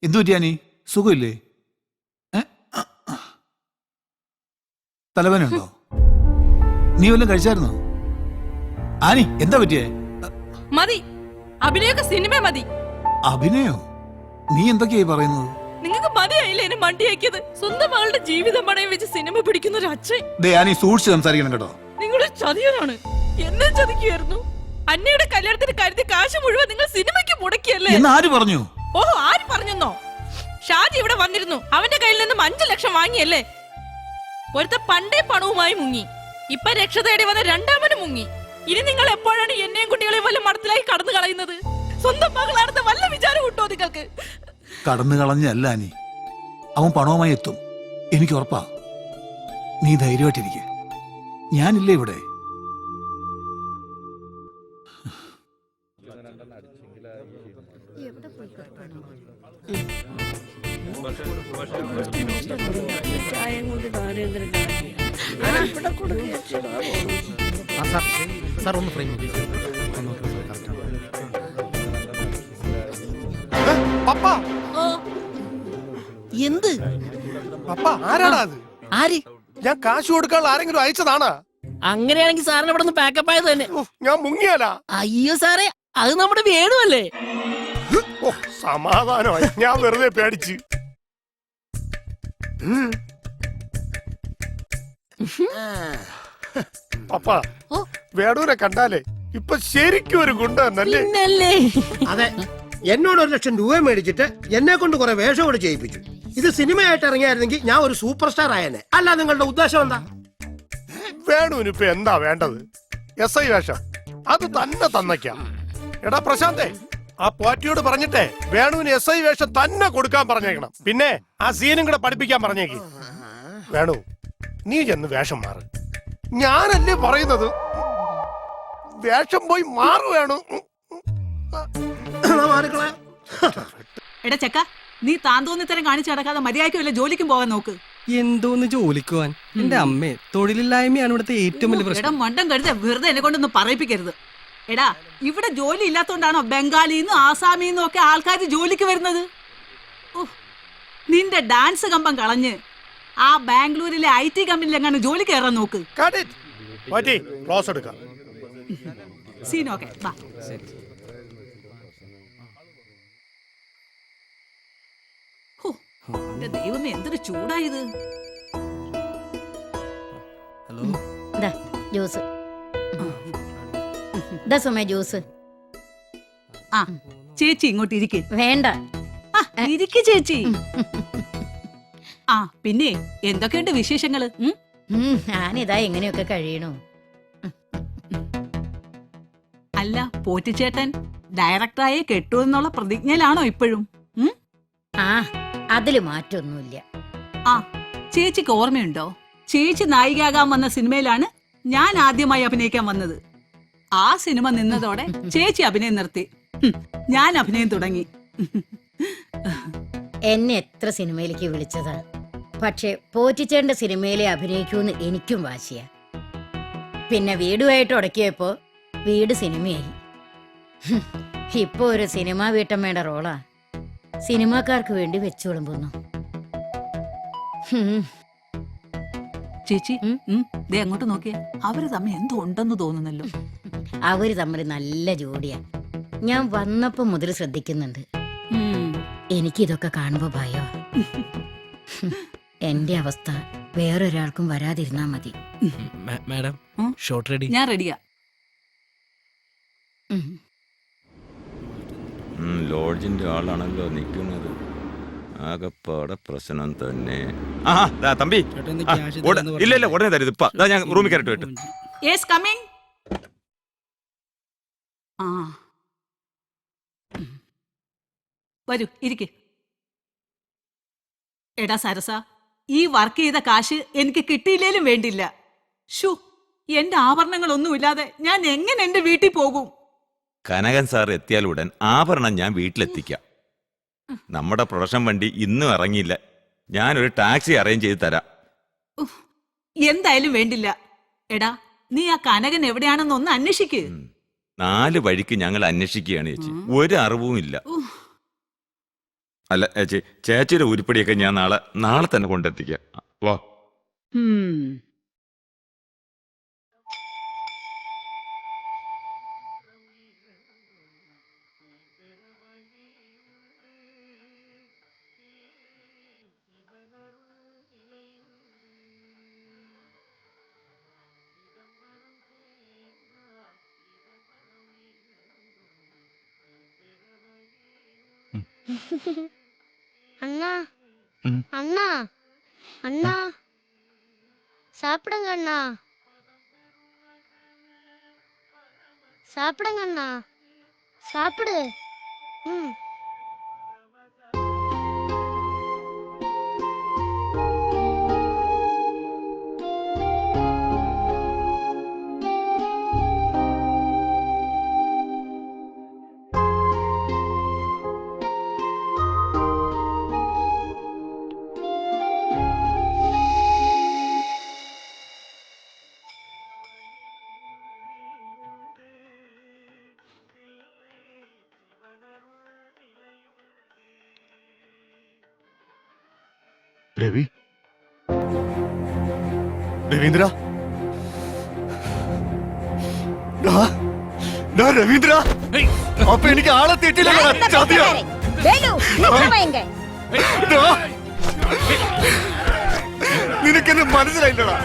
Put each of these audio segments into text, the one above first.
എന്തു പറ്റിയാനി? സുഖമില്ലേ? തലവേനുണ്ടോ? നീ വല്ലതും കഴിച്ചായിരുന്നോ? ആനി എന്താ പറ്റിയേ? മതി, അഭിനയൊക്കെ സിനിമ മതി. അഭിനയോ? നീ എന്തൊക്കെയായി പറയുന്നത്? നിങ്ങൾക്ക് മതിയായില്ലേ എന്നെ മണ്ടിയാക്കിയത്? സ്വന്തം മകളുടെ ജീവിതം പണയം വെച്ച് സിനിമ പിടിക്കുന്ന ഒരു അച്ഛൻ. ആനി സൂക്ഷിച്ച് സംസാരിക്കണം കേട്ടോ. നിങ്ങളുടെ ചതിയനാണ്. എന്നെ ചതിക്കുമായിരുന്നു. അന്നയുടെ കല്യാണത്തിന് കരുതി കാശ് മുഴുവൻ നിങ്ങൾ സിനിമയ്ക്ക് മുടക്കിയല്ലേ? ആര് പറഞ്ഞു? ഓഹോ, ആര് പറഞ്ഞെന്നോ? ഷാജി ഇവിടെ വന്നിരുന്നു. അവന്റെ കയ്യിൽ നിന്നും 5 ലക്ഷം വാങ്ങിയല്ലേ? ഒരുത്ത പണ്ടേ പണവുമായി മുങ്ങി. ഇപ്പൊ രക്ഷ തേടി വന്ന രണ്ടാമനും മുങ്ങി. ഇനി നിങ്ങൾ എപ്പോഴാണ് എന്നെയും കുട്ടികളെയും വല്ല മടത്തിലായി കടന്നു കളയുന്നത്? സ്വന്തം മകളാണെന്ന് വല്ല വിചാരം കിട്ടോ നിങ്ങൾക്ക്? കടന്നു കളഞ്ഞല്ല ആനി, അവൻ പണവുമായി എത്തും, എനിക്ക് ഉറപ്പാ. നീ ധൈര്യമായിട്ടിരിക്കെ, ഞാനില്ലേ ഇവിടെ. എന്ത് പപ്പ ആരാടാ അത്? ആര്? ഞാൻ കാശ് കൊടുക്കാനുള്ള ആരെങ്കിലും അയച്ചതാണാ? അങ്ങനെയാണെങ്കിൽ സാറിന് ഇവിടെ നിന്ന് പാക്കപ്പ് ആയത് തന്നെ. ഞാൻ മുങ്ങിയാലാ? അയ്യോ സാറേ, അത് നമ്മുടെ വേണുവല്ലേ? ഓ സമാധാനമായി, ഞാൻ വെറുതെ പേടിച്ച്. പപ്പ വേണൂരെ കണ്ടാലേ ഇപ്പൊ ശരിക്കും ഒരു ഗുണ്ട എന്നല്ലേ? പിന്നല്ലേ. അതെ, എന്നോട് 1 ലക്ഷം രൂപ മേടിച്ചിട്ട് എന്നെ കൊണ്ട് കുറെ വേഷം കൂടെ ചെയ്യിപ്പിച്ചു. ഇത് സിനിമയായിട്ട് ഇറങ്ങിയായിരുന്നെങ്കിൽ ഞാൻ ഒരു സൂപ്പർ സ്റ്റാർ ആയേനെ. അല്ല, നിങ്ങളുടെ ഉദ്ദേശം എന്താ? വേണുവിന് ഇപ്പൊ എന്താ വേണ്ടത്? SI വേഷം അത് തന്നെ തന്നയ്ക്കാം. എടാ പ്രശാന്തേ, ആ പോറ്റിയോട് പറഞ്ഞിട്ടേ വേണുവിന് SI വേഷം തന്നെ കൊടുക്കാൻ പറഞ്ഞേക്കണം. പിന്നെ ആ സീനും കൂടെ പഠിപ്പിക്കാൻ പറഞ്ഞേക്ക്. വേണു, നീ ചെന്ന് വേഷം മാറ്. ഞാനല്ലേ പറയുന്നത്, വേഷം പോയി മാറു. വേണു എടാ ചെക്ക, നീ താൻ തോന്നിത്തരം കാണിച്ചു നടക്കാതെ മര്യാദയ്ക്ക് വല്ല ജോലിക്കും പോകാൻ നോക്ക്. എന്തോന്ന് ജോലിക്കുവാൻ? എന്റെ അമ്മേ, തൊഴിലില്ലായ്മയാണ് ഇവിടുത്തെ ഏറ്റവും വലിയ എടാ പ്രശ്നം. മണ്ടം കരുത, വെറുതെ എന്നെ കൊണ്ടൊന്നും പറയിപ്പിക്കരുത്. എടാ, ഇവിടെ ജോലി ഇല്ലാത്തോണ്ടാണോ ബംഗാളിന്നും ആസാമിന്നും ഒക്കെ ആൾക്കാർ ജോലിക്ക് വരുന്നത്? നിന്റെ ഡാൻസ് കമ്പം കളഞ്ഞ് ആ ബാംഗ്ലൂരിലെ IT കമ്പനിയിൽ എങ്ങനെ ജോലി കയറാൻ നോക്ക്. ക്ലോസ് എടുക്കാം. സീനോക്കെ വാ. എന്റെ ദൈവമേ, എന്തൊരു ചൂടായത്. Hello, juice. ഇതാ സുമേ ജ്യൂസ്. ആ ചേച്ചി ഇങ്ങോട്ട് ഇരിക്ക്. വേണ്ട, ഇരിക്ക് ചേച്ചി. ആ പിന്നെ എന്തൊക്കെയുണ്ട് വിശേഷങ്ങള്? ഞാനിതാ എങ്ങനെയൊക്കെ കഴിയണു. അല്ല, പോറ്റിച്ചേട്ടൻ ഡയറക്ടറായെ കെട്ടു എന്നുള്ള പ്രതിജ്ഞയിലാണോ ഇപ്പോഴും? ആ, അതില് മാറ്റൊന്നുമില്ല. ആ ചേച്ചിക്ക് ഓർമ്മയുണ്ടോ, ചേച്ചി നായികയാകാൻ വന്ന സിനിമയിലാണ് ഞാൻ ആദ്യമായി അഭിനയിക്കാൻ വന്നത്. ആ സിനിമ നിന്നതോടെ ചേച്ചി അഭിനയം നിർത്തി, ഞാൻ അഭിനയം തുടങ്ങി. എന്നെ എത്ര സിനിമയിലേക്ക് വിളിച്ചതാ, പക്ഷെ പോറ്റിച്ചേട്ടന്റെ സിനിമയിലെ അഭിനയിക്കൂന്ന് എനിക്കും വാശിയാ. പിന്നെ വീടുമായിട്ട് ഉടക്കിയപ്പോ വീട് സിനിമയായി. ഇപ്പൊ ഒരു സിനിമാ വീട്ടമ്മയുടെ റോളാ സിനിമാക്കാർക്ക് വേണ്ടി വെച്ചു വിളമ്പുന്നു. ചേച്ചി ദേ അങ്ങോട്ട് നോക്കിയേ, അവര് തമ്മിൽ എന്തോ ഉണ്ടെന്ന് തോന്നുന്നല്ലോ. അവര് തമ്മിൽ നല്ല ജോഡിയാ. ഞാൻ വന്നപ്പോ മുതൽ ശ്രദ്ധിക്കുന്നുണ്ട്. എനിക്കിതൊക്കെ കാണുമ്പോ ഭയോ. എന്റെ അവസ്ഥ വേറൊരാൾക്കും വരാതിരുന്നാ മതി. Madam shot ready? ഞാൻ റെഡിയാ. ലോഡ്ജിന്റെ ആളാണല്ലോ നിൽക്കുന്നത്. ആകപ്പാടെ പ്രശ്നം തന്നെ. തമ്പി ഇല്ല ഉടനെ തരുത്. ഇപ്പൊ ഞാൻ റൂമിൽ കയറിട്ട് വിട്ടു. Yes coming. ആ വരൂ, ഇരിക്ക്. എടാ സരസ, ഈ വർക്ക് ചെയ്ത കാശ് എനിക്ക് കിട്ടിയില്ലേലും വേണ്ടില്ല. ഷു, എന്റെ ആഭരണങ്ങളൊന്നുമില്ലാതെ ഞാൻ എങ്ങനെ എന്റെ വീട്ടിൽ പോകും? കനകൻ സാർ എത്തിയാലുടൻ ആഭരണം ഞാൻ വീട്ടിലെത്തിക്കാം. നമ്മുടെ പ്രൊഡക്ഷൻ വണ്ടി ഇന്നും ഇറങ്ങിയില്ല. ഞാനൊരു ടാക്സി അറേഞ്ച് ചെയ്ത് തരാം. എന്തായാലും വേണ്ടില്ല. എടാ, നീ ആ കനകൻ എവിടെയാണെന്ന് ഒന്ന് അന്വേഷിക്ക്. 4 വഴിക്ക് ഞങ്ങൾ അന്വേഷിക്കുകയാണ് ചേച്ചി, ഒരു അറിവും ഇല്ല. അല്ല ചേച്ചിയുടെ ഉരുപ്പടിയൊക്കെ ഞാൻ നാളെ തന്നെ കൊണ്ടെത്തിക്കാം. വാ. அண்ணா அண்ணா அண்ணா சாப்பிடுங்க அண்ணா சாப்பிடுங்க அண்ணா சாப்பிடு. ம் രവി, രവീന്ദ്ര, രവീന്ദ്ര, അപ്പൊ എനിക്ക് ആളെ തെറ്റില്ല. നിനക്കെന്നെ മനസ്സിലായില്ലടാ.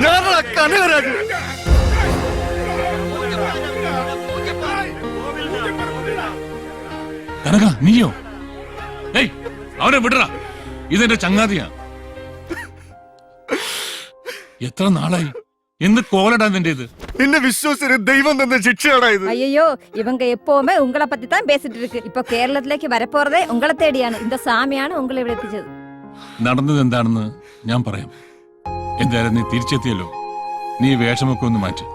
ഞാനടാ കനകരാജ്. കനക, നീയോ? ഏയ്, അവനെ വിടറാ. ഇതെന്റെ ചങ്ങാതിയാ. എത്ര നാളായി? എന്ത് കോലടാ നിന്റെ ഇത്? നിന്നെ വിശ്വസിച്ച് ദൈവം തന്ന ശിക്ഷയാടാ ഇത്. ஐயோ இவங்க எப்பவுமே உங்களை பத்தி தான் பேசிட்டு இருக்கு. இப்ப கேரளத்திലേക്ക് வரப்போறதே உங்களை தேடிയാണ്. இந்த சாமிയാണ് உங்களை ഇവിടെ എത്തിച്ചത്. നടന്നത് എന്താണെന്ന് ഞാൻ പറയാം. എന്തായാലും നീ തിരിച്ചെത്തിയല്ലോ. നീ വേഷമൊക്കെ ഒന്ന് മാറ്റി.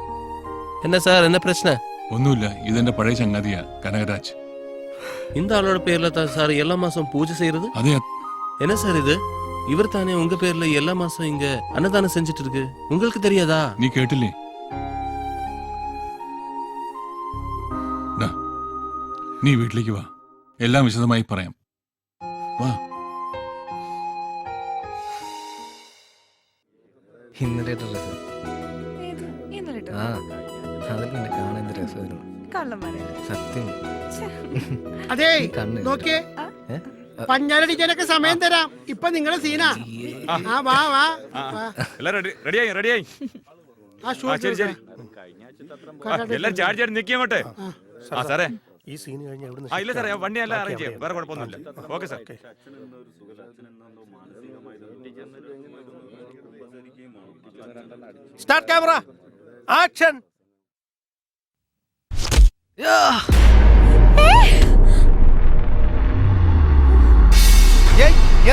എന്നാ സാർ എന്നാ പ്രശ്നം? ഒന്നുമില്ല, ഇതെന്റെ പഴയ ചങ്ങാതിയാ കനകരാജ്. இந்த ஆளோட பேர்ல தான் சார் எல்லா மாசம் பூஜை செய்யறது. അതെ, என்ன சார் இது? இவர் தானே உங்க பேர்ல எல்லா மாசம் இங்க அன்னதானம் செஞ்சுட்டு இருக்கு. உங்களுக்கு தெரியாதா? നീ കേട്ടില്ലേ? ദാ, നീ വീട്ടിലേക്ക് വാ, എല്ലാം വിശദമായി പറയാം. വാ. ഇന്നലെ ആ അതിൽ കാണാൻ എന്ത് രസമായിരുന്നു. സത്യം. അതെ നോക്കിയേ, പഞ്ഞാരടിക്കാനൊക്കെ സമയം തരാം. ഇപ്പൊ നിങ്ങളെ സീനാ. ആ വാ വാ. റെഡിയായി. ശരി. എല്ലാരും ചാടി നിൽക്കട്ടെ. ആ സാറേ, ഈ സീൻ കഴിഞ്ഞ ഇല്ല സാറേ, വണ്ടി എല്ലാം അറേഞ്ച് ചെയ്യാം. വേറെ കുഴപ്പമൊന്നുമില്ല. Okay sir. Start camera, action.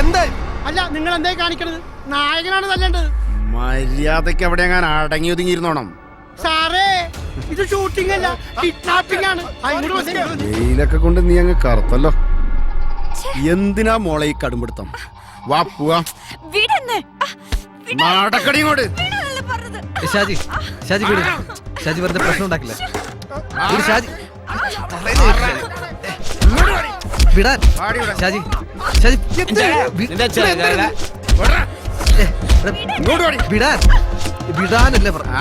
എന്താ? അല്ല, നിങ്ങൾ എന്തായി കാണിക്കണത്? നായകനാണ് തല്ലേണ്ടത്. മര്യാദക്ക് അവിടെ ഞാൻ അടങ്ങി ഒതുങ്ങിയിരുന്നോണം. സാറേ, ഇത് ഷൂട്ടിംഗ് അല്ല, കിഡ്നാപ്പിംഗ് ആണ്. വെയിലൊക്കെ കൊണ്ട് നീ അങ്ങ് കറുത്തല്ലോ. എന്തിനാ മോളെ ഈ കടുംപിടുത്തം? വാ പോവാ. നടക്കടി ഇങ്ങോട്ട്. ഷാജി വിട്. ഷാജി വെറുതെ പ്രശ്നം ഉണ്ടാക്കില്ല. ഷാജി വിടാൻ. ഷാജി വിടാൻ. വിടാനല്ലേ പറഞ്ഞു.